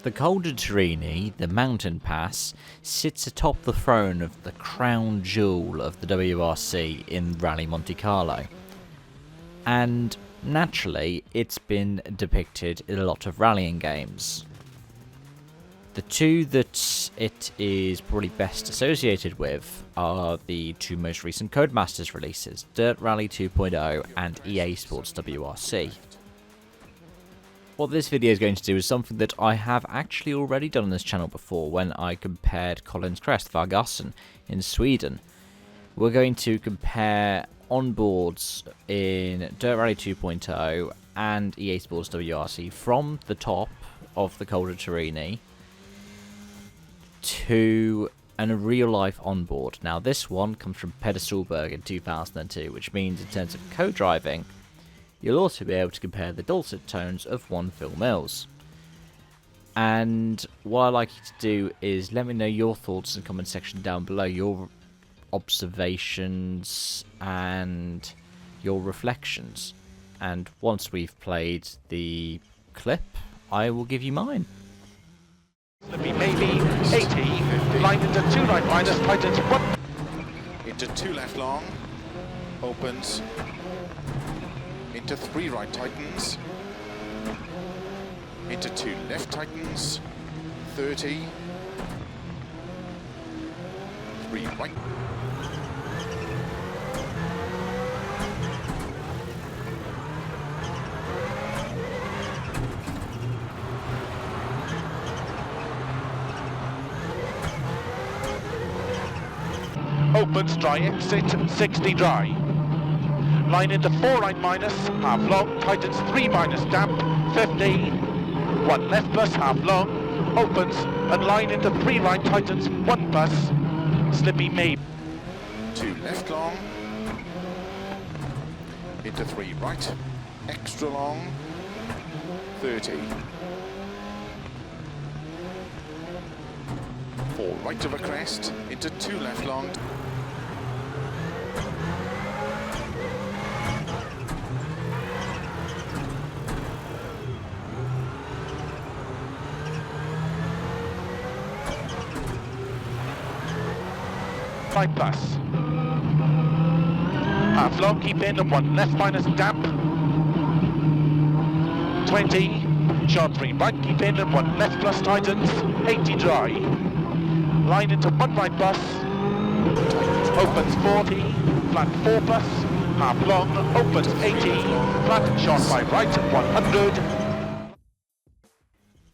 The Col de Turini, the mountain pass, sits atop the throne of the crown jewel of the WRC in Rally Monte Carlo. And naturally, it's been depicted in a lot of rallying games. The two that it is probably best associated with are the two most recent Codemasters releases, Dirt Rally 2.0 and EA Sports WRC. What this video is going to do is something that I have actually already done on this channel before when I compared Collins Crest, Vargassen in Sweden. We're going to compare onboards in Dirt Rally 2.0 and EA Sports WRC from the top of the Col de Turini to a real-life onboard. Now this one comes from Peder Solberg in 2002, which means in terms of co-driving, you'll also be able to compare the dulcet tones of one Phil Mills. And what I'd like you to do is let me know your thoughts in the comment section down below, your observations and your reflections. And once we've played the clip, I will give you mine. Maybe 80, line into 2 right minus, tight into 1. Into 2 left long, opens, into 3 right tightens, into 2 left tightens, 30, 3 right. Opens, dry exit, 60 dry. Line into 4 right minus, half long, tightens 3 minus damp, 50. 1 left plus, half long, opens, and line into 3 right tightens 1 plus, slippy maybe. 2 left long, into 3 right, extra long, 30. 4 right of a crest, into 2 left long. Right plus. Half long, keep in, and 1 left minus damp. 20. Short 3 right, keep in, and 1 left plus tightens. 80 dry. Line into 1 right plus. Opens 40. Flat 4 plus. Half long, opens 80. Flat, short 5 right, 100.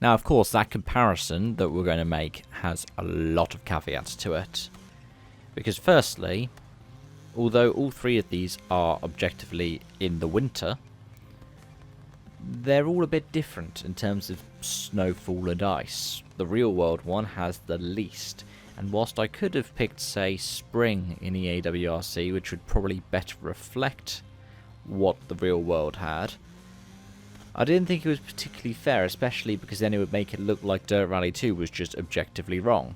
Now of course that comparison that we're going to make has a lot of caveats to it. Because firstly, although all 3 of these are objectively in the winter, they're all a bit different in terms of snowfall and ice. The real world one has the least, and whilst I could have picked, say, spring in EA WRC, which would probably better reflect what the real world had, I didn't think it was particularly fair, especially because then it would make it look like Dirt Rally 2 was just objectively wrong.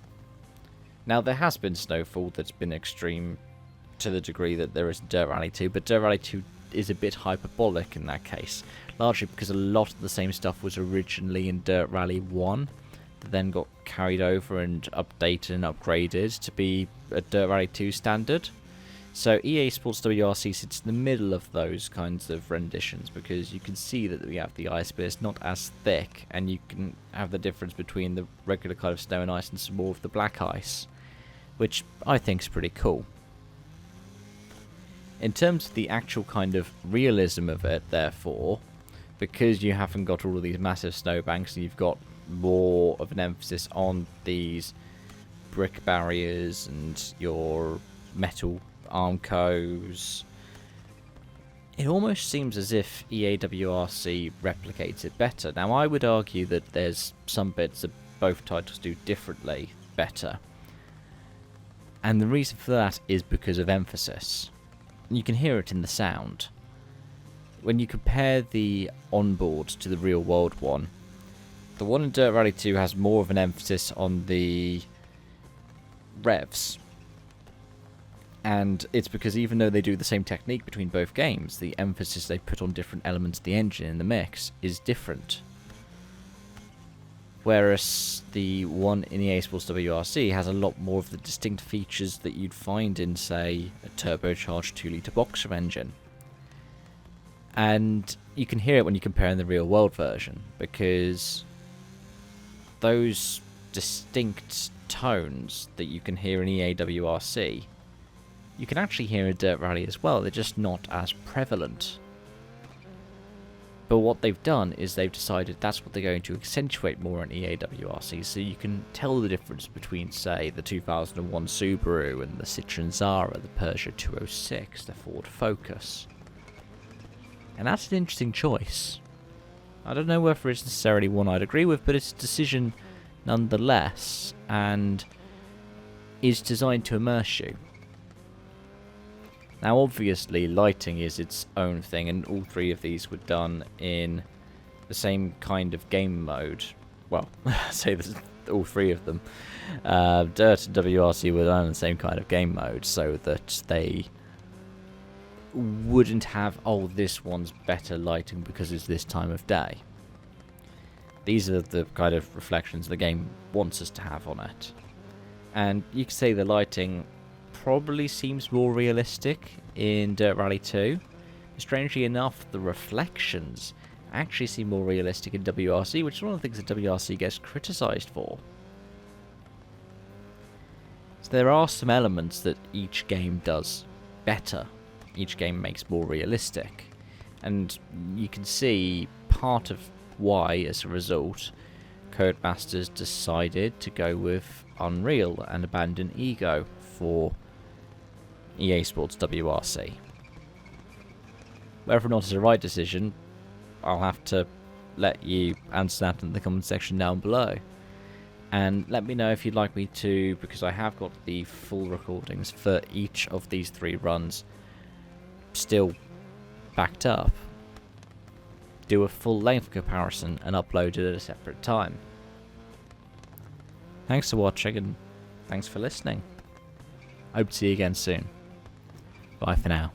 Now, there has been snowfall that's been extreme to the degree that there is in Dirt Rally 2, but Dirt Rally 2 is a bit hyperbolic in that case, largely because a lot of the same stuff was originally in Dirt Rally 1, that then got carried over and updated and upgraded to be a Dirt Rally 2 standard. So EA Sports WRC sits in the middle of those kinds of renditions, because you can see that we have the ice, but it's not as thick, and you can have the difference between the regular kind of snow and ice and some more of the black ice, which I think is pretty cool. In terms of the actual kind of realism of it, therefore, because you haven't got all of these massive snowbanks and you've got more of an emphasis on these brick barriers and your metal Armcos, it almost seems as if EA WRC replicates it better. Now I would argue that there's some bits that both titles do differently better, and the reason for that is because of emphasis. You can hear it in the sound. When you compare the onboard to the real world one, the one in Dirt Rally 2 has more of an emphasis on the revs. And it's because even though they do the same technique between both games, the emphasis they put on different elements of the engine in the mix is different. Whereas the one in EA Sports WRC has a lot more of the distinct features that you'd find in, say, a turbocharged 2-litre boxer engine. And you can hear it when you compare in the real world version, because those distinct tones that you can hear in EA WRC, you can actually hear in Dirt Rally as well. They're just not as prevalent. But what they've done is they've decided that's what they're going to accentuate more in EA WRC, so you can tell the difference between, say, the 2001 Subaru and the Citroen Zara, the Peugeot 206, the Ford Focus. And that's an interesting choice. I don't know whether it's necessarily one I'd agree with, but it's a decision nonetheless, and is designed to immerse you. Now obviously lighting is its own thing, and all three of these were done in the same kind of game mode. Well, say all three of them. Dirt and WRC were done in the same kind of game mode, so that they wouldn't have, oh, this one's better lighting because it's this time of day. These are the kind of reflections the game wants us to have on it. And you could say the lighting probably seems more realistic in Dirt Rally 2. Strangely enough, the reflections actually seem more realistic in WRC, which is one of the things that WRC gets criticised for. So there are some elements that each game does better. Each game makes more realistic. And you can see part of why, as a result, Codemasters decided to go with Unreal and abandon Ego for EA Sports WRC. Whether or not it's the right decision, I'll have to let you answer that in the comment section down below. And let me know if you'd like me to, because I have got the full recordings for each of these three runs still backed up, do a full length comparison and upload it at a separate time. Thanks for watching, and thanks for listening. Hope to see you again soon. Bye for now.